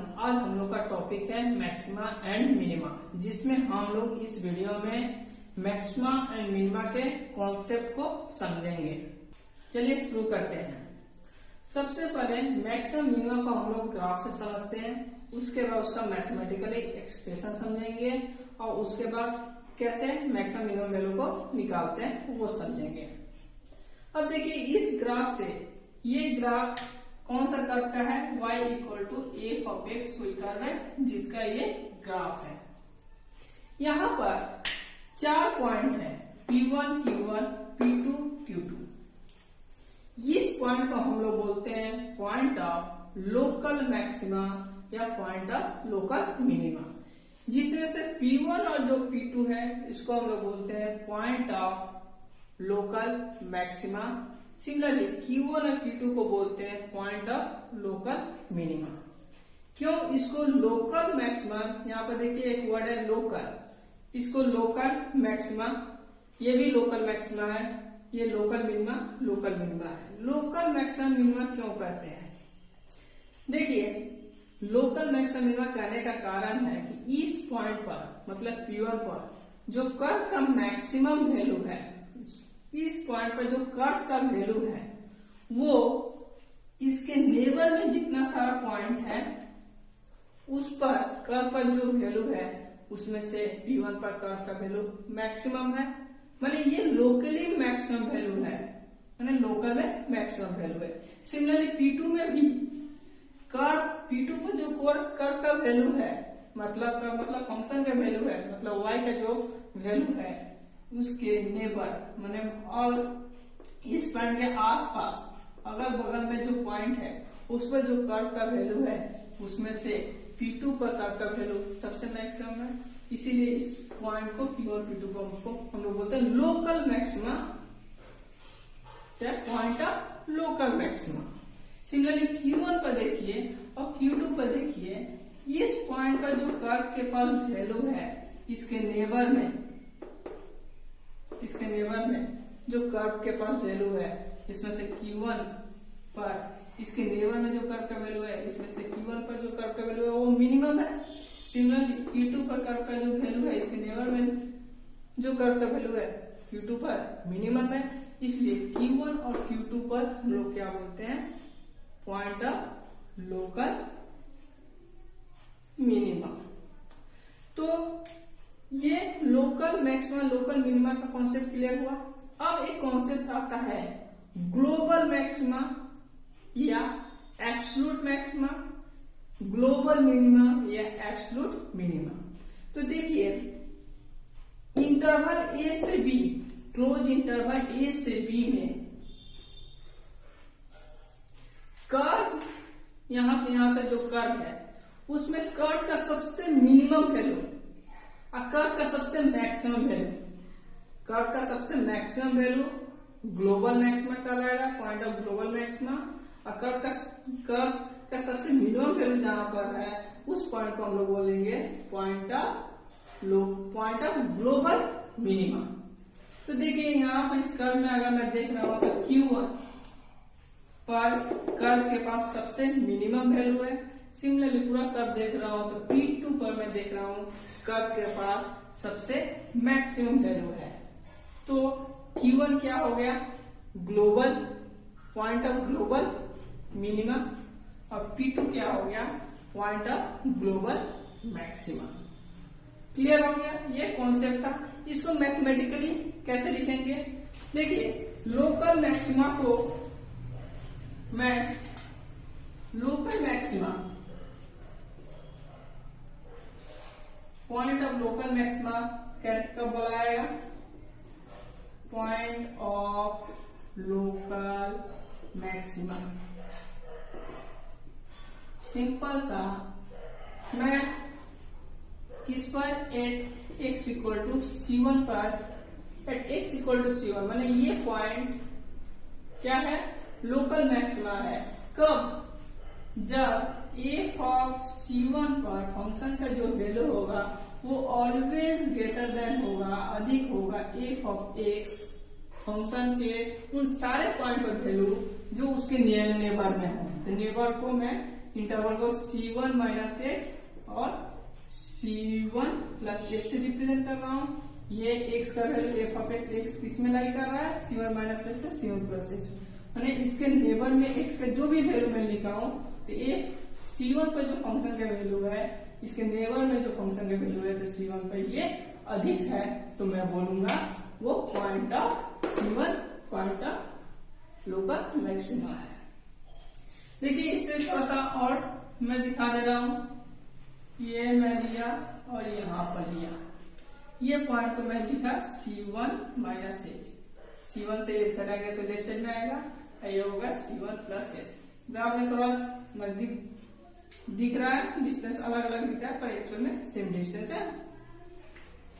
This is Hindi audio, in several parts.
आज हम लोग का टॉपिक है मैक्सिमा एंड मिनिमा, जिसमें हम लोग इस वीडियो में मैक्सिमा एंड मिनिमा के कॉन्सेप्ट को समझेंगे। चलिए शुरू करते हैं। सबसे पहले मैक्सिमा मिनिमा को हम लोग ग्राफ से समझते हैं, उसके बाद उसका मैथमेटिकली एक्सप्रेशन समझेंगे और उसके बाद कैसे मैक्सिमा मिनिमम वैल्यू को निकालते हैं वो समझेंगे। अब देखिए इस ग्राफ से, ये ग्राफ कौन सा कर्व का है, y equal to f of x कोई कर्व है जिसका ये ग्राफ है। यहाँ पर 4 पॉइंट है P1, Q1, P2, Q2। इस पॉइंट को हम लोग बोलते हैं पॉइंट ऑफ लोकल मैक्सिमा या पॉइंट ऑफ लोकल मिनिमा, जिसमें से P1 और जो P2 है इसको हम लोग बोलते हैं point of local maxima. Similarly Q1 और Q2 को बोलते हैं पॉइंट ऑफ लोकल मिनिमा। क्यों इसको लोकल मैक्सिमा, यहाँ पर देखिए एक वर्ड है लोकल, इसको लोकल मैक्सिमा, ये भी लोकल मैक्सिमा है, ये लोकल मिनिमा है। लोकल मैक्सिमा मिनिमा क्यों कहते हैं, देखिए लोकल मैक्सिमा मिनिमा कहने का कारण है कि इस पॉइंट पर मतलब P1 पर जो कर्व का मैक्सिमम वैल्यू है, इस पॉइंट पर जो कर्व का वैल्यू है वो इसके नेबर में जितना सारा पॉइंट है उस पर कर्व पर जो वैल्यू है उसमें से P1 पर कर्व का वैल्यू मैक्सिमम है, माने ये लोकली मैक्सिमम वैल्यू है, माने लोकल में मैक्सिमम वैल्यू है। सिमिलरली P2 में भी कर्व P2 पर जो कर्व का वैल्यू है मतलब फंक्शन का वैल्यू है, मतलब y का जो वैल्यू है उसके नेबर माने और इस पॉइंट के आसपास अगल बगल में जो पॉइंट है उस पर जो कर्व का वैल्यू है उसमें से P2 पर कर्व का वैल्यू सबसे मैक्सिमम है, इसीलिए इस पॉइंट को P1 P2 को हम लोग बोलते हैं लोकल मैक्सिमा, चाहे point of local maxima. Similarly Q1 पर देखिए और Q2 पर देखिए, इस पॉइंट पर जो कर्व के पास वैल्यू है इसके नेबर में जो कर्व के पास वैल्यू है इसमें से Q1 पर इसके नेबर में जो कर्व का वैल्यू है इसमें से Q1 पर जो कर्व का वैल्यू है वो मिनिमम है। सिमिलरली Q2 पर कर्व का जो वैल्यू है इसके नेबर में जो कर्व का वैल्यू है Q2 पर मिनिमम है, इसलिए Q1 और Q2 पर हम लोग क्या बोलते हैं पॉइंट ऑफ लोकल मिनिमम। तो ये लोकल मैक्सिमा लोकल मिनिमा का कॉन्सेप्ट क्लियर हुआ। अब एक कॉन्सेप्ट आता है ग्लोबल मैक्सिमा या एब्सोल्यूट मैक्सिमा, ग्लोबल मिनिमा या एब्सोल्यूट मिनिमा। तो देखिए इंटरवल ए से बी, क्लोज इंटरवल ए से बी में कर्व यहां से यहां तक जो कर्व है उसमें कर्व का सबसे मिनिमम वैल्यू और कर्व का सबसे मैक्सिमम वैल्यू, कर्व का सबसे मैक्सिमम वैल्यू ग्लोबल मैक्सिमा कहलाएगा, पॉइंट ऑफ ग्लोबल मैक्सिमा, और कर्व का सबसे मिनिमम वैल्यू जहां पर है उस पॉइंट को हम लोग बोलेंगे पॉइंट ऑफ ग्लोबल मिनिमा। तो देखिए यहाँ पर इस कर्व में अगर मैं देख रहा हूं तो Q1 पर कर्व के पास सबसे मिनिमम वैल्यू है। सिमिलरली पूरा कर्व देख रहा हूं तो P2 पर मैं देख रहा हूं कर्व के पास सबसे मैक्सिमम वैल्यू है। तो Q1 क्या हो गया global point of global minima और P2 क्या हो गया point of global maxima. Clear हो गया, ये कॉन्सेप्ट था। इसको मैथमेटिकली कैसे लिखेंगे, देखिए लोकल मैक्सिमा को मैं local maxima point of local maxima कब बोलाएगा, point of local maxima. Simple सा, मैं किस पर eight x equal to C1 पर, eight x equal to C1 माने ये पॉइंट क्या है लोकल मैक्सिमा है। कब, जब f ऑफ C1 पर फंक्शन का जो वैल्यू होगा वो ऑलवेज ग्रेटर देन होगा, अधिक होगा f ऑफ x, फंक्शन के उन सारे पॉइंट पर वैल्यू जो उसके नेबर में हो। तो नेबर को मैं इंटरवल को C1 माइनस एच और C1 प्लस एच से रिप्रेजेंट कर रहा हूँ। ये x का value F of x x किस में लाई कर रहा है, C1 माइनस एच से C1 प्लस एच, मैंने इसके नेबर में x का जो भी वैल्यू मैं लिखा हूँ तो ये C1 पर जो फंक्शन का वैल्यू है, इसके नेबर में जो फंक्शन का वैल्यू है तो C1 पर ये अधिक है, तो मैं बोलूंगा वो point of C1 point of local maxima है। देखिए इससे थोड़ा सा और मैं दिखा दे रहा हूं, ये मैं लिया और यहां पर लिया, ये पॉइंट को मैं लिखा C1 माइनस एच, C1 से एच घटाएंगे तो लेफ्ट साइड में आएगा, ये होगा C1 प्लस एच। ग्राफ में थोड़ा नजदीक दिख रहा है, डिस्टेंस अलग अलग दिख रहा है पर एक्चुअल में सेम डिस्टेंस है।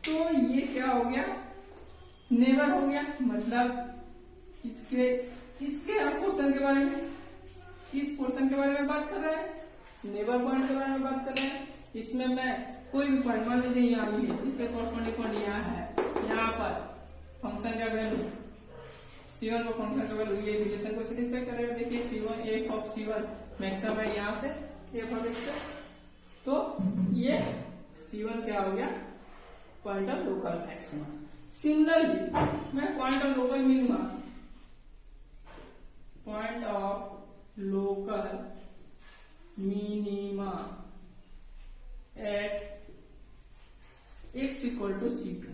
तो ये क्या हो गया, नेबर हो गया, मतलब इसके पोर्शन के बारे में, इस पोर्शन के बारे में बात कर रहे हैं, नेबर पॉइंट के बारे में बात कर रहे हैं। इसमें मैं कोई भी पॉइंट मान लीजिए यहाँ लिए, इसके कॉरस्पॉन्डिंग पॉइंट यहाँ है, यहाँ पर फंक्शन का वैल्यू C1 को फंक्शन का वैल्यू ये रिलेशन को सेटिस्फाई करेगा। देखिए C1 F of C1 maximum है यहाँ से एफ ऑफ एक्स से, तो ये C1 क्या हो गया, point of local maxima. Similarly मैं point of local minima, point of local minima at x equal to C2,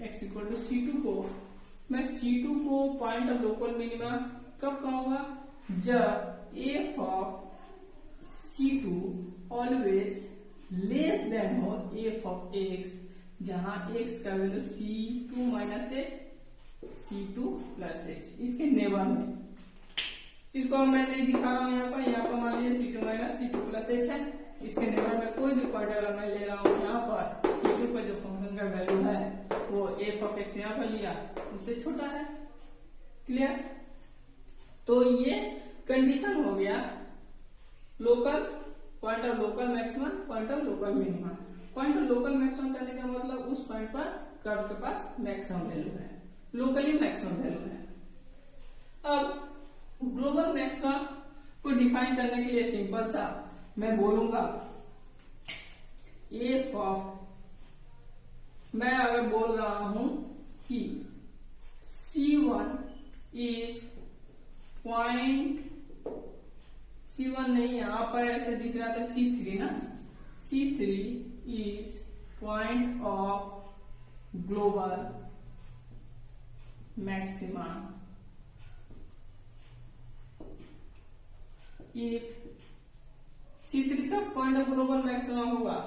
x equal to C2 को मैं C2 को पॉइंट ऑफ लोकल मिनिमा कब कहूंगा, जब f of C2 always less than हो f ऑफ x, जहां x का value C2 minus H C2 plus H, इसके नेबर में, इसको मैं नहीं दिखा रहा हूं यहाँ पर मान लीजिए C2 minus C2 plus H है, इसके नेबर में कोई भी पॉइंट अगर मैं ले रहा हूँ, यहाँ पर C2 पर जो फंक्शन का वैल्यू है वो f ऑफ x यहाँ पर लिया, उससे छोटा है, क्लियर। तो ये कंडीशन हो गया local point of local maximum, point of local minimum. Point of local maximum कहने का मतलब उस पॉइंट पर कर्व के पास मैक्सिमम वैल्यू है, लोकली मैक्सिमम वैल्यू है। अब ग्लोबल मैक्सिमम को डिफाइन करने के लिए सिंपल सा मैं बोलूंगा एफ ऑफ, मैं अगर बोल रहा हूं कि C1 इज पॉइंट, C1 नहीं यहां पर ऐसे दिख रहा था C3 ना, C3 is point of global maxima if C3 का पॉइंट ऑफ ग्लोबल मैक्सिमा होगा,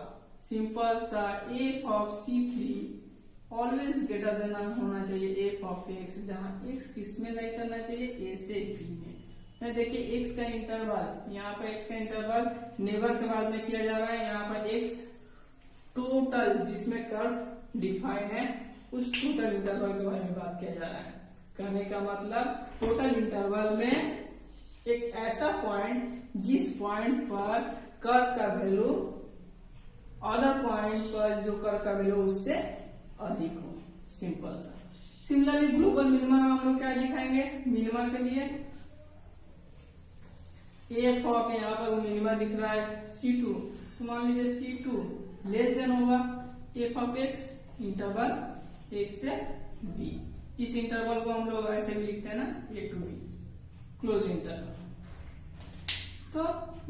सिंपल सा F of C3 always greater than होना चाहिए एफ ऑफ x, जहां x किस में लाई करना चाहिए, a से b में। मैं देखिए x का इंटरवल, यहाँ पर x का इंटरवल नेबर के बाद में किया जा रहा है, यहाँ पर x टोटल जिसमें कर्व डिफाइन है उस टोटल इंटरवल के बारे में बात किया जा रहा है। कहने का मतलब टोटल इंटरवल में एक ऐसा पॉइंट जिस पॉइंट पर कर्व का वैल्यू अदर पॉइंट पर जो कर्व का वैल्यू उससे अधिक हो, सिंपल सा। सिमिलरली ग्लोबल मिनिमा हम लोग क्या दिखाएंगे, मिनिमा के लिए एफ ऑफ, यहाँ पर मिनिमा दिख रहा है C2, तो मान लीजिए C2 लेस देन होगा f of x interval x से b, इस इंटरवल को हम लोग ऐसे भी लिखते हैं ना a to b, close interval. तो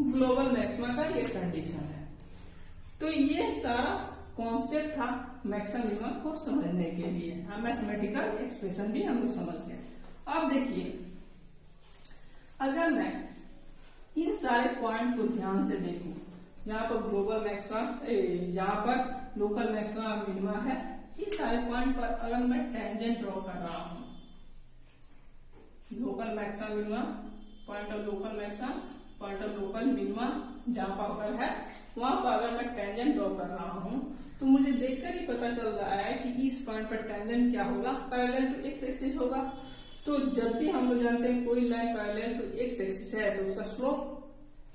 ग्लोबल मैक्सिमा का ये कंडीशन है। तो ये सारा कॉन्सेप्ट था मैक्सिमम मिनिमम को समझने के लिए, मैथमेटिकल एक्सप्रेशन भी हम लोग समझ गए। अब देखिए अगर मैं इन सारे पॉइंट को ध्यान से देखूं, यहाँ पर ग्लोबल मैक्सिमा, यहाँ पर लोकल मैक्सिमा मिनिमा है, इस सारे पॉइंट पर अगर मैं टेंजेंट ड्रॉ कर रहा हूं, local maxima minima, point of local maxima, point of local minima जहां पर है वहां पर अगर मैं टेंजेंट ड्रॉ कर रहा हूं तो मुझे देखकर ही पता चल रहा है कि इस पॉइंट पर टेंजेंट क्या होगा, पैरेलल टू एक्स एक्सिस होगा। तो जब भी हम लोग जानते हैं कोई line parallel to x axis है तो उसका स्लोप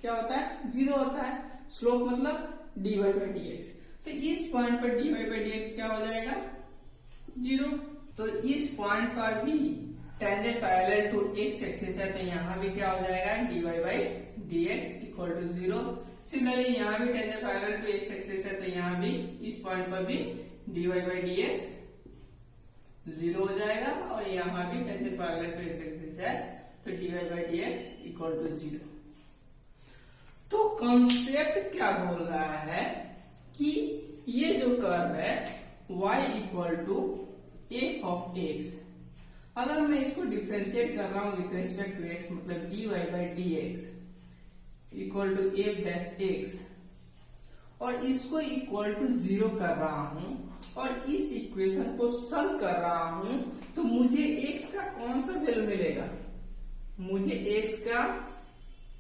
क्या होता है, 0 होता है। स्लोप मतलब dy बाई डी एक्स, तो इस पॉइंट पर dy बाई डी एक्स क्या हो जाएगा, 0। तो इस पॉइंट पर भी tangent parallel to x axis है, तो यहाँ भी क्या हो जाएगा, dy by d x equal to 0। Similarly यहाँ भी tangent parallel to x axis है, तो यहाँ भी इस पॉइंट पर भी dy बाई डी एक्स 0 हो जाएगा, और यहाँ भी tangent parallel to x axis है, तो dy by d x equal to 0। तो कॉन्सेप्ट क्या बोल रहा है कि ये जो कर्व है y equal to f of x, अगर मैं इसको डिफ्रेंशिएट कर रहा हूं विथ रेस्पेक्ट टू x, मतलब dy by d x equal to f dash x, और इसको इक्वल टू 0 कर रहा हूं और इस इक्वेशन को सॉल्व कर रहा हूं, तो मुझे x का कौन सा वैल्यू मिलेगा, मुझे x का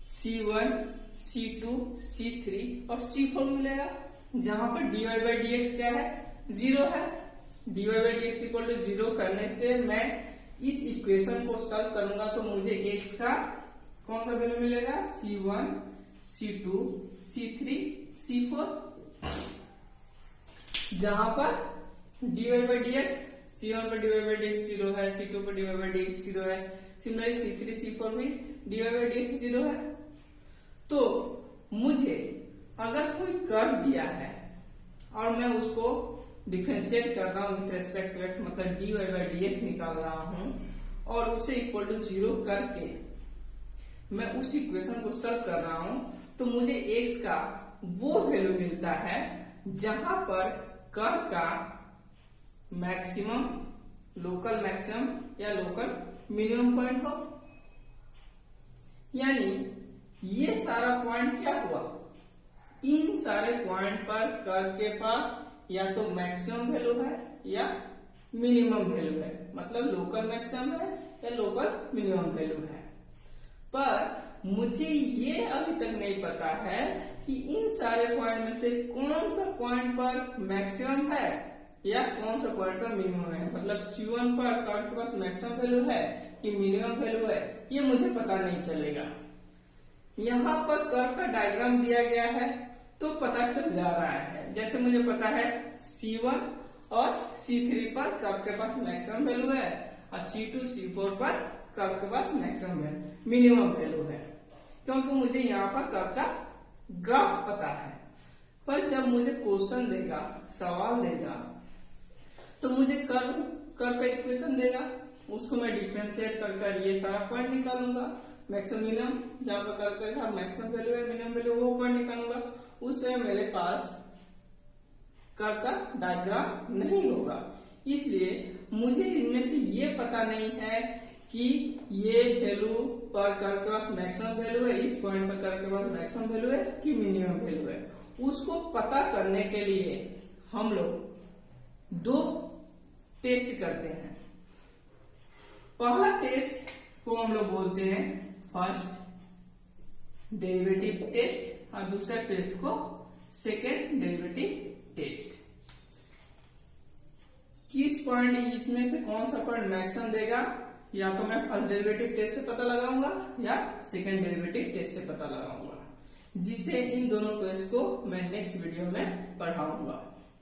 c1, c2, c3 और c4 मिलेगा, जहां पर dy बाई डी एक्स क्या है, 0 है। dy by d x equal to 0 करने से मैं इस इक्वेशन को सॉल्व करूंगा, तो मुझे x का कौन सा वैल्यू मिलेगा, c1, c2, c3, c4, जहां पर dy by d x, c1 पर dy बाई डी एक्स 0 है, c2 पर dy बाई डी एक्स 0 है, सिमिलरली c3, c4 भी dy बाई डी एक्स 0 है। तो मुझे अगर कोई कर्व दिया है और मैं उसको डिफरेंशिएट कर रहा हूं विथ रेस्पेक्ट टू एक्स, मतलब dy बाई डी एक्स निकाल रहा हूं, और उसे इक्वल टू 0 करके मैं उस इक्वेशन को सॉल्व कर रहा हूं, तो मुझे x का वो वैल्यू मिलता है जहां पर कर्व का मैक्सिमम, लोकल मैक्सिमम या लोकल मिनिमम पॉइंट हो। यानी ये सारा पॉइंट क्या हुआ, इन सारे पॉइंट पर कर्व के पास या तो मैक्सिमम वैल्यू है या मिनिमम वैल्यू है, मतलब लोकल मैक्सिमम है या लोकल मिनिमम वैल्यू है। पर मुझे ये अभी तक नहीं पता है कि इन सारे पॉइंट में से कौन सा पॉइंट पर मैक्सिमम है या कौन सा पॉइंट पर मिनिमम है, मतलब C1 पर कर्व के पास मैक्सिमम वैल्यू है कि मिनिमम वैल्यू है, ये मुझे पता नहीं चलेगा। यहाँ पर कर्व का डायग्राम दिया गया है तो पता चल जा रहा है, जैसे मुझे पता है C1 और C3 पर कर्व के पास मैक्सिमम वैल्यू है और C2, C4 पर कर्व के पास मैक्सिमम मिनिमम वैल्यू है, क्योंकि मुझे यहाँ पर कर्व का ग्राफ पता है। पर जब मुझे क्वेश्चन देगा, सवाल देगा, तो मुझे कर्व का इक्वेशन देगा, उसको मैं डिफरेंशिएट कर ये सारा पॉइंट निकालूंगा, मैक्सिमम मिनिमम, जहां पर कर्व का मैक्सिमम वैल्यू है, मिनिमम वैल्यू, वो पॉइंट निकालूंगा। उससे मेरे पास कर्व का डायग्राम नहीं होगा, इसलिए मुझे इनमें से ये पता नहीं है कि ये वैल्यू पर कर्व के पास मैक्सिमम वैल्यू है, इस पॉइंट पर कर्व के पास मैक्सिमम वैल्यू है कि मिनिमम वैल्यू है। उसको पता करने के लिए हम लोग दो टेस्ट करते हैं। पहला टेस्ट को हम लोग बोलते हैं फर्स्ट डेरिवेटिव टेस्ट और दूसरा टेस्ट को सेकेंड डेरिवेटिव टेस्ट। किस पॉइंट इसमें से कौन सा पॉइंट मैक्सिमम देगा, या तो मैं फर्स्ट डेरिवेटिव टेस्ट से पता लगाऊंगा या सेकेंड डेरिवेटिव टेस्ट से पता लगाऊंगा, जिसे इन दोनों टेस्ट को मैं नेक्स्ट वीडियो में पढ़ाऊंगा।